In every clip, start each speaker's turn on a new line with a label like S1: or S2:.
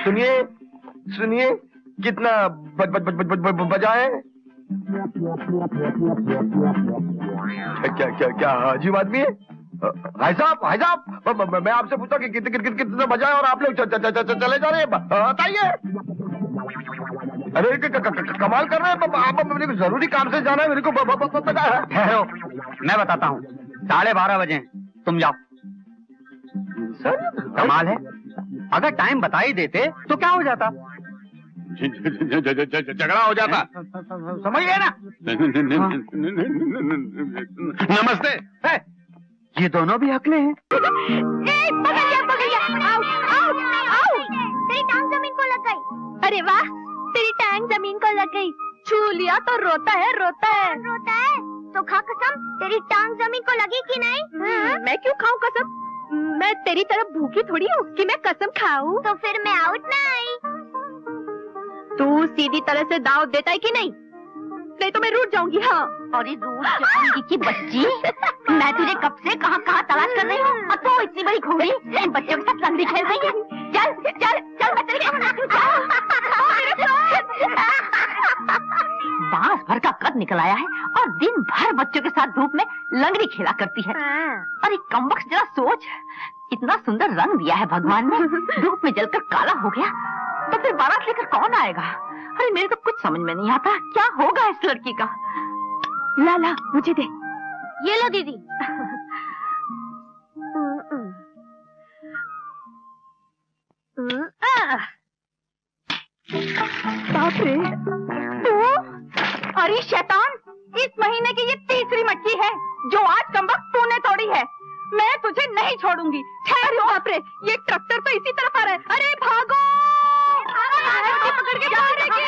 S1: सुनिए सुनिए, कितना बजा है? क्या क्या क्या अजीब आदमी है? भाई साहब, मैं आपसे पूछता कि कितने बजा है और आप लोग चले जा रहे हैं, बताइए। अरे कमाल कर रहे हैं आप, मेरे को जरूरी काम से जाना है, मेरे को पता है।
S2: ठहरो, मैं बताता हूँ। 12:30 बजे तुम जाओ।
S1: सर
S2: कमाल है, अगर टाइम बता ही देते तो क्या हो जाता?
S3: झगड़ा हो जाता।
S2: समझ गए ना?
S3: नमस्ते।
S2: ये दोनों भी हकले हैं।
S4: पकड़ लिया। Out, out, out. तेरी टांग जमीन को लग गई। अरे वाह, तेरी टांग जमीन को लग गई। छू लिया तो रोता है, रोता है। रोता है तो खा कसम, तेरी टांग जमीन को लगी कि नहीं? मैं क्यों खाऊं कसम? मैं तेरी तरफ भूखी थोड़ी हूँ कि मैं कसम खाऊं। तो फिर मैं आउट ना आई। तू सीधी तरह से दाव देता है कि नहीं? नहीं तो मैं रूठ जाऊंगी। हाँ,
S5: अरे रूठ जाऊंगी की बच्ची, मैं तुझे कब से कहाँ तलाश कर रही हूँ, और तू इतनी बड़ी घोड़ी इन बच्चों के साथ लंगड़ी खेल रही है। चल चल चल, मैं तेरे बांस भर का कद निकल आया है और दिन भर बच्चों के साथ धूप में लंगड़ी खेला करती है। अरे कमबख्त, जरा सोच, इतना सुंदर रंग दिया है भगवान ने, धूप में जलकर काला हो गया तो फिर बारात लेकर कौन आएगा? अरे मेरे तो कुछ समझ में नहीं आता, क्या होगा इस लड़की का?
S4: ला ला, मुझे दे। ये लो दीदी।
S5: बाप रे, तू? अरे शैतान, इस महीने की ये तीसरी मटकी है जो आज कमबख्त तूने तोड़ी है। मैं तुझे नहीं छोड़ूंगी। ठहरो। बाप रे, ये ट्रैक्टर तो इसी तरफ आ रहा है। अरे भागो, पकड़ के मारेगी।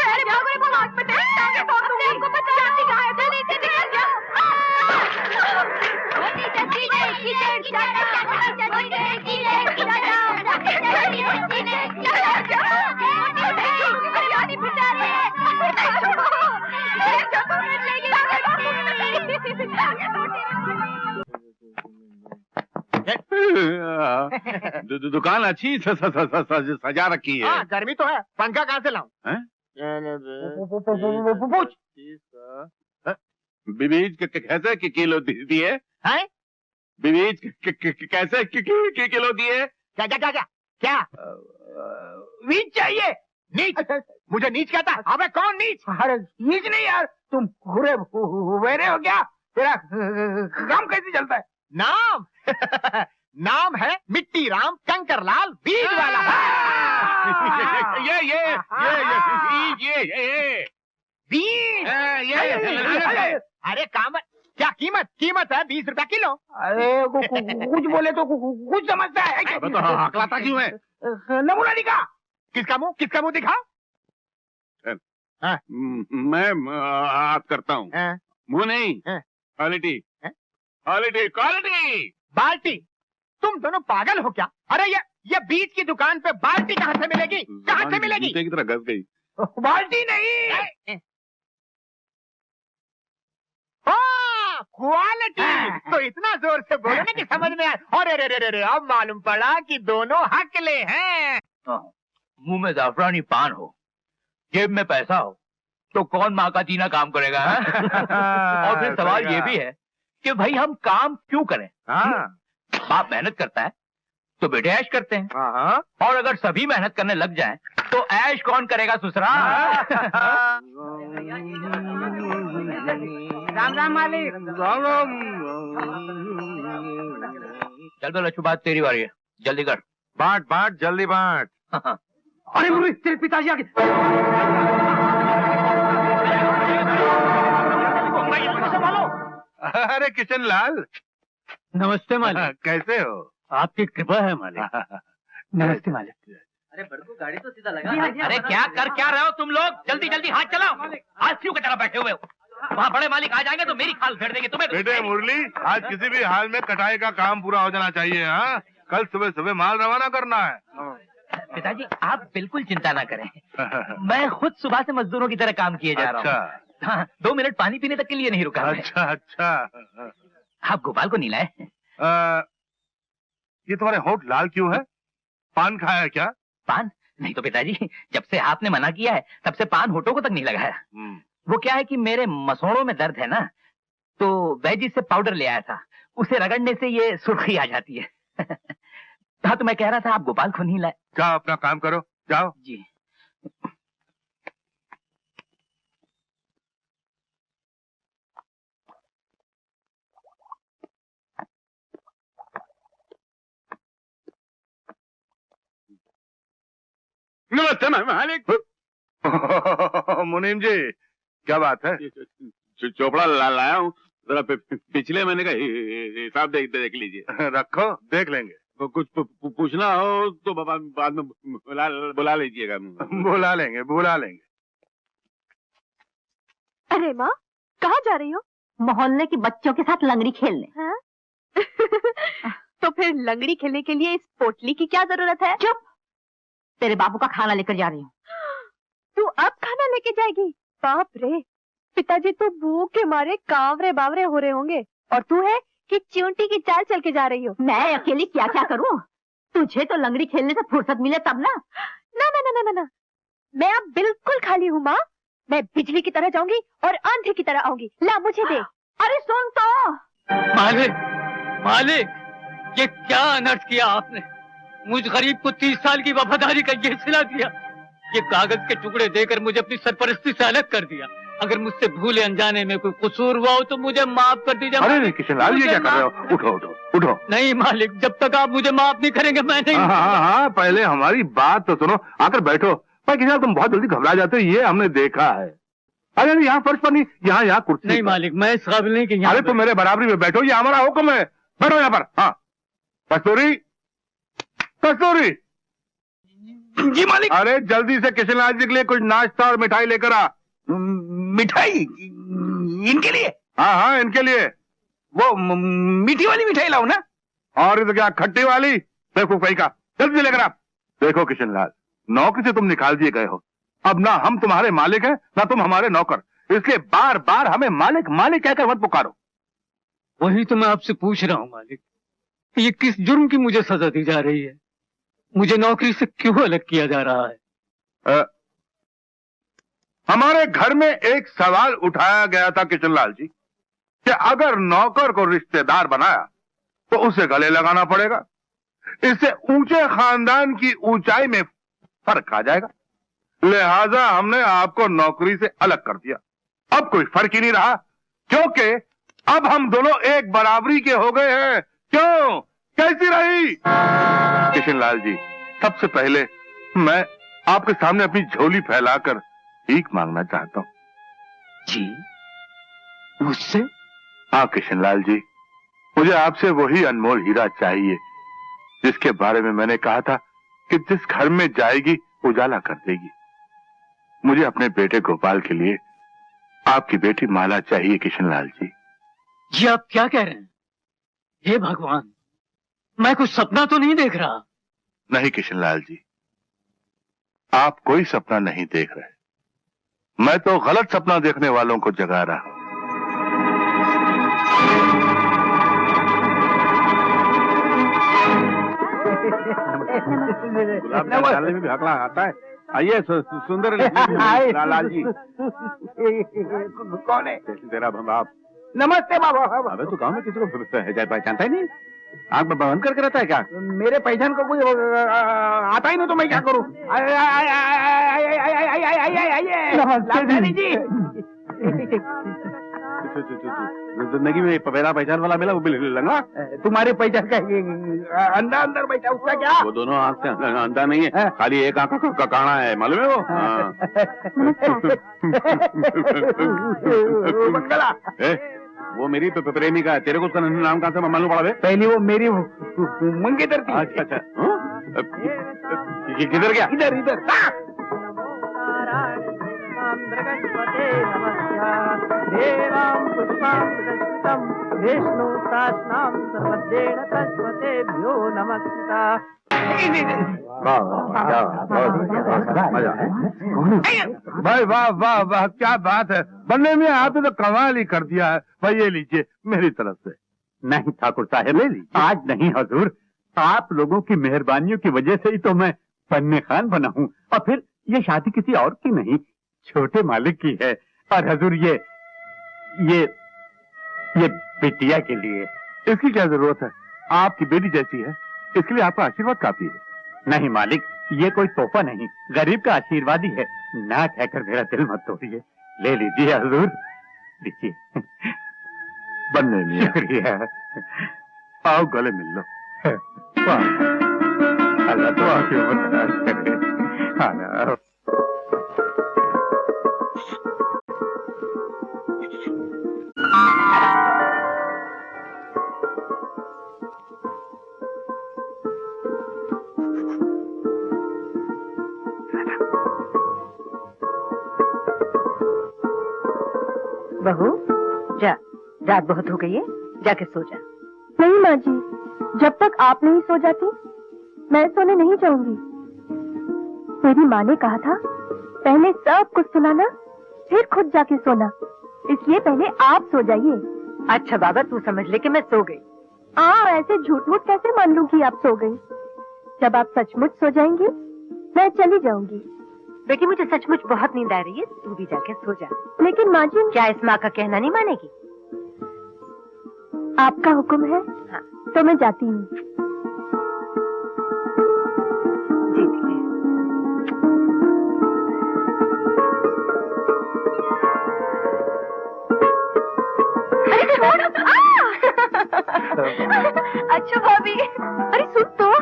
S5: अरे भागो, रे हाथ में टांगे तोड़ दूंगी। हमको बचाती कहाँ है? जल्दी से निकल जाओ।
S3: दुकान अच्छी सजा रखी है।
S1: गर्मी तो है, पंखा कहाँ से लाऊं? पूछ।
S3: बीज कैसे किलो दिए? बीज कैसे किलो दिए?
S1: क्या क्या क्या क्या क्या? नीच चाहिए? नीच? मुझे नीच कहता? अबे कौन नीच? अरे नीच नहीं यार, तुम घुरे हुए हो क्या? तेरा काम कैसे चलता है? नाम नाम है मिट्टी राम कंकरलाल बीज वाला।
S3: ये
S1: बीज? अरे काम क्या कीमत है? 20 रुपया किलो। अरे कुछ बोले तो कुछ समझता है।
S3: अबे तो हकलाता क्यों है?
S1: नमूना दिखा। किसका मुंह दिखा?
S3: मैं हाथ करता हूँ, मुंह नहीं। Quality quality.
S1: बाल्टी? तुम दोनों पागल हो क्या? अरे ये बीज की दुकान पे बाल्टी कहाँ से मिलेगी? कहाँ से मिलेगी?
S3: की तरह घस गई।
S1: बाल्टी नहीं, क्वालिटी। तो इतना जोर से बोलो ना कि समझ में आए। अरे रे रे रे, अब मालूम पड़ा कि दोनों हकले हैं।
S2: मुंह में जाफरानी पान हो, जेब में पैसा हो, तो कौन माँ का जीना काम करेगा? और फिर सवाल ये भी है कि भाई हम काम क्यों करें? बाप मेहनत करता है तो बेटे ऐश करते हैं, और अगर सभी मेहनत करने लग जाएं तो ऐश कौन करेगा ससुरा?
S1: राम राम मालिक।
S2: चल तो लच्छू, बात तेरी बारी है, जल्दी कर।
S3: बांट जल्दी बांट।
S1: अरे मुझे तेरे पिताजी आगे।
S3: अरे किशन लाल,
S2: नमस्ते मालिक।
S3: कैसे हो?
S2: आपकी कृपा है मालिक।
S1: नमस्ते मालिक।
S6: अरे बड़कू, गाड़ी तो सीधा लगा।
S2: अरे क्या रहे हो तुम लोग? जल्दी जल्दी हाथ चलाओ। आज क्यों की तरह बैठे हुए हो? वहाँ बड़े मालिक आ जाएंगे तो मेरी खाल फेर देंगे तुम्हें।
S3: बेटे मुरली, आज किसी भी हाल में कटाई का काम पूरा हो जाना चाहिए। हाँ, कल सुबह माल रवाना करना है।
S2: पिताजी आप बिल्कुल चिंता ना करें, मैं खुद सुबह से मजदूरों की तरह काम किए जा रहा हूँ। हाँ, 2 मिनट पानी पीने तक के लिए नहीं रुका मैं।
S3: अच्छा अच्छा।
S2: आप गोपाल को नहीं लाए?
S3: ये तुम्हारे होठ लाल क्यों है? पान खाया है क्या?
S2: पान नहीं तो पिताजी, जब से आपने मना किया है तब से पान होठों को तक नहीं लगाया। वो क्या है कि मेरे मसोड़ों में दर्द है ना, तो वैजी से पाउडर ले आया था, उसे रगड़ने से ये सुर्खी आ जाती है। हाँ, तो मैं कह रहा था आप गोपाल को नहीं लाए।
S3: जाओ अपना काम करो, जाओ।
S2: जी।
S3: नमस्ते मालिक। मुनीम जी, क्या बात है?
S7: चोपड़ा लाया हूँ, जरा पिछले महीने का हिसाब देख लीजिए।
S3: रखो, देख लेंगे।
S7: कुछ पूछना हो तो बाद में बुला लीजिएगा।
S3: बुला लेंगे, बुला लेंगे।
S4: अरे माँ, कहाँ जा रही हो?
S5: मोहल्ले के बच्चों के साथ लंगड़ी खेलने।
S4: हाँ? तो फिर लंगड़ी खेलने के लिए इस पोटली की क्या जरूरत है?
S5: चुप, तेरे बाबू का खाना लेकर जा रही हूँ।
S4: तू अब खाना लेके जाएगी? बाप रे, पिताजी तो भूख के मारे कांवरे बावरे हो रहे होंगे, और तू है कि चींटी की चाल चल के जा रही हो।
S5: मैं अकेली क्या क्या करूँ? तुझे तो लंगड़ी खेलने से फुर्सत मिले तब ना।
S4: ना ना ना ना ना, मैं अब बिल्कुल खाली हूँ माँ। मैं बिजली की तरह जाऊंगी और आंधी की तरह आऊंगी। ला मुझे दे।
S5: अरे सुन तो।
S2: मालिक, मालिक, ये क्या अनर्थ किया आपने? मुझ गरीब को 30 साल की वफादारी का ये सिला दिया। ये कागज के टुकड़े देकर मुझे अपनी सरपरस्ती से अलग कर दिया। अगर मुझसे भूले अनजाने में कोई कसूर हुआ हो तो मुझे माफ कर दीजिए।
S3: अरे नहीं किशनलाल, ये क्या कर रहे हो? उठो उठो उठो।
S2: नहीं मालिक, जब तक आप मुझे माफ नहीं करेंगे मैं नहीं।
S3: हाँ, पहले हमारी बात तो सुनो, आकर बैठो। पर किशनलाल, तुम बहुत जल्दी घबरा जाते हो, ये हमने देखा है। अरे नहीं, यहाँ फर्श पर नहीं, यहाँ कुर्सी।
S2: नहीं मालिक, मैं इस काबिल नहीं कि
S3: अरे तुम मेरे बराबरी में बैठो, ये हमारा हुक्म है। बैठो यहाँ पर। हाँ, कस्तूरी, कस्तूरी।
S2: जी मालिक।
S3: अरे जल्दी से किशनलाल जी के लिए कुछ नाश्ता और मिठाई लेकर आ।
S2: मिठाई इनके लिए?
S3: हाँ, इनके लिए।
S2: वो मीठी वाली मिठाई लाओ ना।
S3: और तो क्या, खट्टी वाली? देखो कहीं का, जल्दी से लेकर आप। देखो किशनलाल, नौकरी से तुम निकाल दिए गए हो। अब ना हम तुम्हारे मालिक हैं, ना तुम हमारे नौकर, इसलिए बार बार हमें मालिक मालिक कहकर मत पुकारो।
S2: वही तो मैं आपसे पूछ रहा हूँ मालिक, ये किस जुर्म की मुझे सजा दी जा रही है? मुझे नौकरी से क्यों अलग किया जा रहा है?
S3: हमारे घर में एक सवाल उठाया गया था किशनलाल जी, कि अगर नौकर को रिश्तेदार बनाया तो उसे गले लगाना पड़ेगा। इससे ऊंचे खानदान की ऊंचाई में फर्क आ जाएगा। लिहाजा हमने आपको नौकरी से अलग कर दिया। अब कोई फर्क ही नहीं रहा, क्योंकि अब हम दोनों एक बराबरी के हो गए हैं। क्यों, कैसी रही? किशनलाल जी, सबसे पहले मैं आपके सामने अपनी झोली फैलाकर भीख मांगना चाहता हूं।
S2: जी, मुझसे?
S3: हाँ किशनलाल जी, मुझे आपसे वही अनमोल हीरा चाहिए जिसके बारे में मैंने कहा था कि जिस घर में जाएगी उजाला कर देगी। मुझे अपने बेटे गोपाल के लिए आपकी बेटी माला चाहिए किशनलाल जी।
S2: जी आप क्या कह रहे हैं? हे भगवान, मैं कुछ सपना तो नहीं देख रहा?
S3: नहीं किशनलाल जी, आप कोई सपना नहीं देख रहे, मैं तो गलत सपना देखने वालों को जगा रहा हूं।
S7: गुलाब जामुन डालने में भी हकला आता है। आइए सुंदर लाल जी।
S1: कौन है?
S7: तेरा बाप।
S1: नमस्ते बाबा।
S7: अबे तू गाँव में किसी को पहचानता ही नहीं? आंख में बंद करके रहता है क्या?
S1: मेरे पहचान को कोई आता ही नहीं तो मैं क्या करूं? लालधारी जी,
S7: जिंदगी में पहला पहचान वाला मिला, वो बिल्कुल लंगा।
S1: तुम्हारे पहचान का अंधा अंदर बैठा, उसका क्या?
S7: वो दोनों आंख से अंधा नहीं है, खाली एक आंख का काना है, मालूम है वो?
S1: मंगला,
S7: वो मेरी प्रेमिका है। तेरे को उसका नाम कहाँ से मालूम पड़ा?
S1: पहली वो मेरी मंगेतर थी।
S7: अच्छा अच्छा, किधर गया?
S1: इधर इधर। देवां पुष्पां प्रदस्तं विष्णु सहस्रनाम सर्वदेव तस्मते भ्यो नमः।
S3: भाई वाह वाह वाह, क्या बात है बनने में, आपने तो कमाल ही कर दिया है। भाई ये लीजिए मेरी तरफ से।
S8: नहीं ठाकुर साहब, ले लीजिए। आज नहीं हजूर, आप लोगों की मेहरबानियों की वजह से ही तो मैं पन्ने खान बना हूँ। और फिर ये शादी किसी और की नहीं, छोटे मालिक की है। और हजूर ये बिटिया के लिए।
S3: इसकी क्या जरूरत है, आपकी बेटी जैसी है, इसके लिए आपका आशीर्वाद काफी है।
S8: नहीं मालिक, ये कोई तोहफा नहीं, गरीब का आशीर्वाद ही है। ना कहकर मेरा दिल मत तोड़िए, ले लीजिए हजूर, लीजिए।
S3: बनने में
S8: शुक्रिया।
S3: आओ गले मिल लो।
S8: अल्लाह तो आपकी उम्र दराज करे। हाँ,
S5: बहू जा, रात बहुत हो गई है, जाके सो जा।
S4: नहीं माँ जी, जब तक आप नहीं सो जाती मैं सोने नहीं जाऊंगी। मेरी माँ ने कहा था पहले सब कुछ सुनाना फिर खुद जाके सोना, इसलिए पहले आप सो जाइए।
S5: अच्छा बाबा, तू समझ ले कि मैं सो गई।
S4: ऐसे झूठ मूठ कैसे मान लूं कि आप सो गई। जब आप सचमुच सो जाएंगी मैं चली जाऊंगी।
S5: बेटी मुझे सचमुच बहुत नींद आ रही है, तू भी जाके सो जा।
S4: लेकिन माँ जी,
S5: क्या इस माँ का कहना नहीं मानेगी?
S4: आपका हुक्म है।
S5: हाँ।
S4: तो मैं जाती हूँ।
S5: जी ठीक है।
S4: अच्छा भाभी, अरे सुन तो।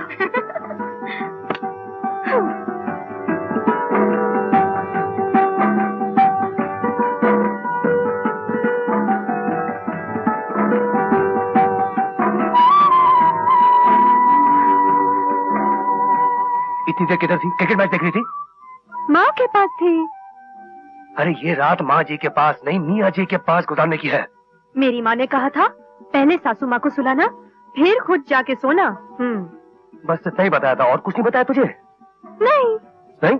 S1: इतनी देर किधर थी? क्रिकेट मैच देख रही थी?
S4: माँ के पास थी।
S1: अरे ये रात माँ जी के पास नहीं, मियाँ जी के पास गुजारने की है।
S4: मेरी माँ ने कहा था पहले सासू माँ को सुलाना फिर खुद जाके सोना।
S1: बस सही बताया था, और कुछ नहीं बताया तुझे?
S4: नहीं।
S1: नहीं?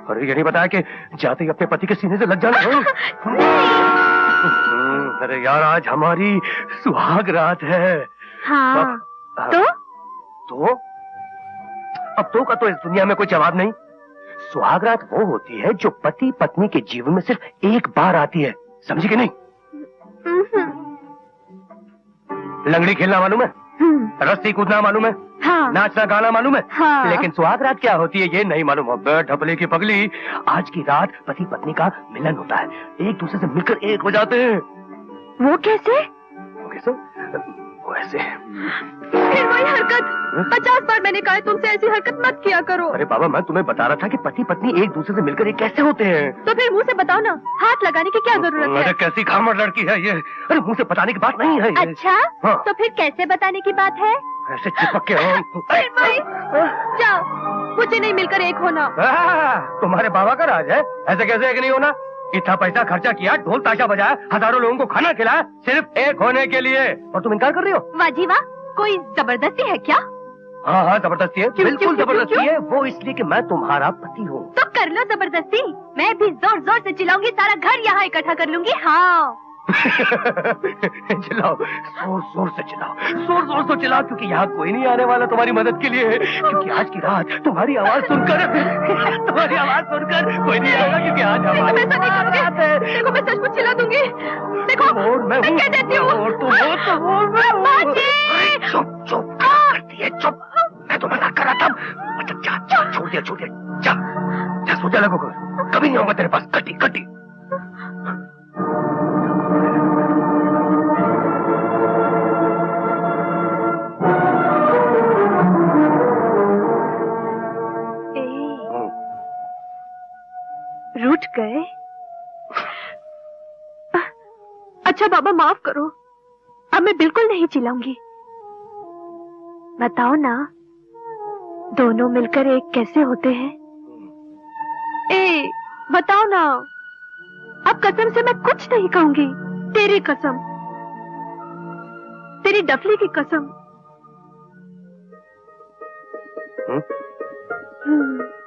S1: अरे ये नहीं बताया कि जाते ही अपने पति के सीने से लग जाना। अरे यार, आज हमारी सुहाग रात है।
S4: हाँ। तो
S1: अब तो का तो इस दुनिया में कोई जवाब नहीं। सुहाग रात वो होती है जो पति पत्नी के जीवन में सिर्फ एक बार आती है, समझी कि नहीं? लंगड़ी खेलना मालूम है? रस्सी कूदना मालूम है?
S4: हाँ।
S1: नाचना गाना मालूम है?
S4: हाँ।
S1: लेकिन सुहाग रात क्या होती है ये नहीं मालूम। ढपले की पगली, आज की रात पति पत्नी का मिलन होता है, एक दूसरे से मिलकर एक हो जाते हैं।
S4: वो कैसे?
S1: वो ऐसे।
S4: फिर वही हरकत। 50 बार मैंने कहा तुमसे ऐसी हरकत मत किया करो।
S1: अरे बाबा, मैं तुम्हें बता रहा था कि पति पत्नी एक दूसरे से मिलकर ये कैसे होते हैं।
S4: तो फिर मुंह से बताओ ना, हाथ लगाने की क्या जरूरत है?
S1: अरे कैसी खामड़ लड़की है ये। अरे मुंह से बताने की बात नहीं है ये।
S4: अच्छा
S1: हाँ।
S4: तो फिर कैसे बताने की बात है?
S1: ऐसे चिपक के
S4: जाओ, मुझे नहीं मिलकर एक होना।
S1: तुम्हारे बाबा का राज है, ऐसे कैसे एक नहीं होना? इतना पैसा खर्चा किया, ढोल ताशा बजाया, हजारों लोगों को खाना खिलाया, सिर्फ एक होने के लिए, और तुम इनकार कर रही हो?
S4: वाह जी वाह, कोई जबरदस्ती है क्या?
S1: हाँ जबरदस्ती है, बिल्कुल
S4: क्यों?
S1: जबरदस्ती है। वो इसलिए कि मैं तुम्हारा पति हूँ।
S4: तो कर लो जबरदस्ती, मैं भी जोर जोर से चिल्लाऊंगी, सारा घर यहाँ इकट्ठा कर लूंगी। हाँ।
S1: चिल्लाओ, जोर जोर से चिल्लाओ, जोर जोर से चिल्लाओ, क्योंकि यहाँ कोई नहीं आने वाला तुम्हारी मदद के लिए, क्योंकि आज की रात तुम्हारी आवाज सुनकर कोई नहीं आएगा, क्योंकि आज हमारी रात है।
S4: देखो मैं सचमुच चिल्ला दूंगी। देखो
S1: मैं
S4: कह देती हूँ।
S1: चुप चुप करती है, चुप। मैं तो मजाक कर रहा था। अच्छा जा, छोड़ दिया, जा सो जा, लगो कभी नहीं आऊंगा तेरे पास। कटी
S4: रूठ गए? अच्छा बाबा माफ करो, अब मैं बिल्कुल नहीं चिल्लाऊंगी। बताओ ना, दोनों मिलकर एक कैसे होते हैं? बताओ ना, अब कसम से मैं कुछ नहीं कहूंगी। तेरी कसम, तेरी डफली की कसम। Hmm.